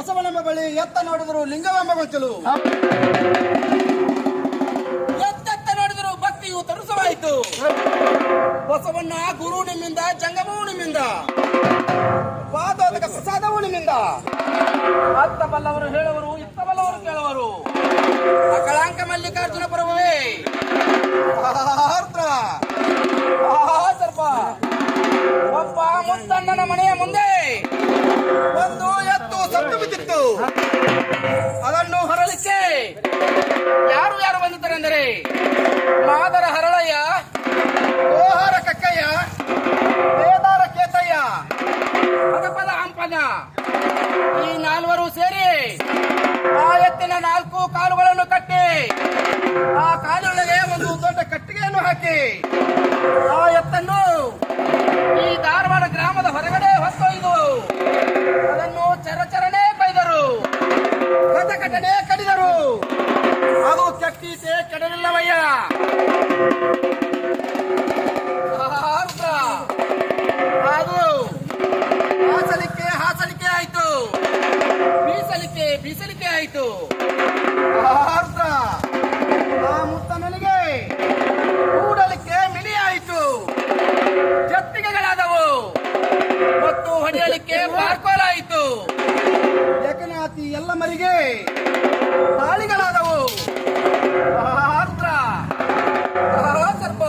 ಬಸವನಮ್ಮ ಬಳಿ ಎತ್ತ ನೋಡಿದ್ರು ಲಿಂಗವೆಂಬ ಗೊಂಚಲು, ಎತ್ತೆತ್ತ ನೋಡಿದ್ರು ಭಕ್ತಿಯು ತರುಸವಾಯಿತು. ಬಸವಣ್ಣ ಗುರು ನಿಮ್ಮಿಂದ, ಜಂಗಮವು ನಿಮ್ಮಿಂದ, ಪಾದೋದಕ ಪ್ರಸಾದವು ನಿಮ್ಮಿಂದ. ಅತ್ತ ಬಲ್ಲವರು ಹೇಳುವರು, ಇತ್ತ ಬಲ್ಲವರು ಕೇಳುವರು. ಅಕಳಾಂಕ ಮಲ್ಲಿಕಾರ್ಜುನ ಪ್ರಭುವೇ ಸರ್ಪ ಒಬ್ಬ ಮುತ್ತಣ್ಣನ ಮನೆಯ ಮುಂದೆ ಒಂದು ಎತ್ತು ಸತ್ತು ಬಿದ್ದಿತ್ತು. ಅದನ್ನು ಹೊರಲಿಕ್ಕೆ ಯಾರು ಯಾರು ಬಂದಿದ್ದಾರೆ ಅಂದರೆ ಮಾದರ ಹರಳಯ್ಯ, ಓಹಾರ ಕಕ್ಕಯ್ಯ, ಬೇದಾರ ಕೇತಯ್ಯ, ಪದಪದ ಹಂಪನ, ಈ ನಾಲ್ವರು ಸೇರಿ ಆ ಎತ್ತಿನ 4 ಕಾಲುಗಳನ್ನು ಕಟ್ಟಿ ಆ ಕಾಲುಗಳಿಗೆ ಒಂದು ದೊಡ್ಡ ಕಟ್ಟಿಗೆಯನ್ನು ಹಾಕಿ ಆ ಎತ್ತನ್ನು ಈ ಧಾರವಾಡ ಗ್ರಾಮದ ಹೊರಗಡೆ ಹೊತ್ತೊಯ್ದು ಅದನ್ನು ಚರಚರಣೆ ಬೈದರು, ಕಟಕಟನೆ ಕಡಿದರು. ಅದು ಕೆಟ್ಟೀತೆ ಕೆಡಲಿಲ್ಲವಯ್ಯ. ಅದು ಹಾಸಲಿಕೆ ಆಯ್ತು, ಬೀಸಲಿಕೆ ಆಯ್ತು. ಆ ಮುತ್ತಣ್ಣನಿಗೆ ಕೂಡಲಿಕ್ಕೆ ಮಿಲಿ ಆಯಿತು, ಜತ್ತಿಗೆಗಳಾದವು ಮತ್ತು ಹೊಡೆಯಲಿಕ್ಕೆ ಬಾರ್ಕೋಲಾಯಿತು. ಏಕನಾತಿ ಎಲ್ಲ ಮರಿಗೆ ತಾಳಿಗಳಾದವು. ಸರ್ಪ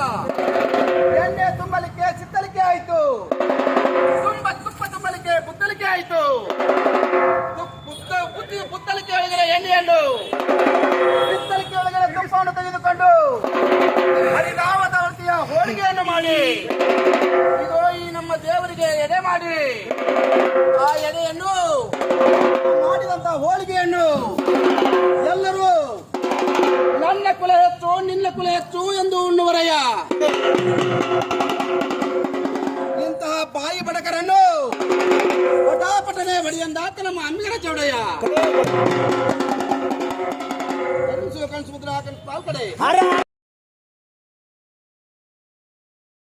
ಎಣ್ಣೆ ತುಂಬಲಿಕ್ಕೆ ಚಿತ್ತಲಿಕೆ ಆಯಿತು, ತುಪ್ಪ ತುಂಬಲಿಕ್ಕೆ ಬುತ್ತಲಿಕೆ ಆಯಿತು. ಬುತ್ತಲಿಕೆ ಒಳಗಡೆ ಎಣ್ಣೆಯನ್ನು, ಬಿತ್ತಲಿಕೆ ಒಳಗಡೆ ತುಪ್ಪವನ್ನು ತೆಗೆದುಕೊಂಡು ಹರಿನಾಮದ ಹೋಳಿಗೆಯನ್ನು ಮಾಡಿ ಇದು ಈ ನಮ್ಮ ದೇವರಿಗೆ ಎಡೆ ಮಾಡಿ ಆ ಎಡೆಯನ್ನು ಮಾಡಿದಂತ ಹೋಳಿಗೆಯನ್ನು ಎಲ್ಲರೂ ನನ್ನ ಕುಲ ಹೆಚ್ಚು ನಿನ್ನ ಕುಲ ಹೆಚ್ಚು ಎಂದು ಉಣ್ಣುವರಯ್ಯ. ಇಂತಹ ಬಾಯಿ ಬಡಕರನ್ನು ಪಟಾಪಟನೆ ಬಡಿಯಂದಾತ ನಮ್ಮ ಅಂಬಿಗರ ಚೌಡಯ್ಯ. ಕಣಿಸುವ ಕಣಿಸುವುದ್ರ ಪಾಲ್ಪಡೆ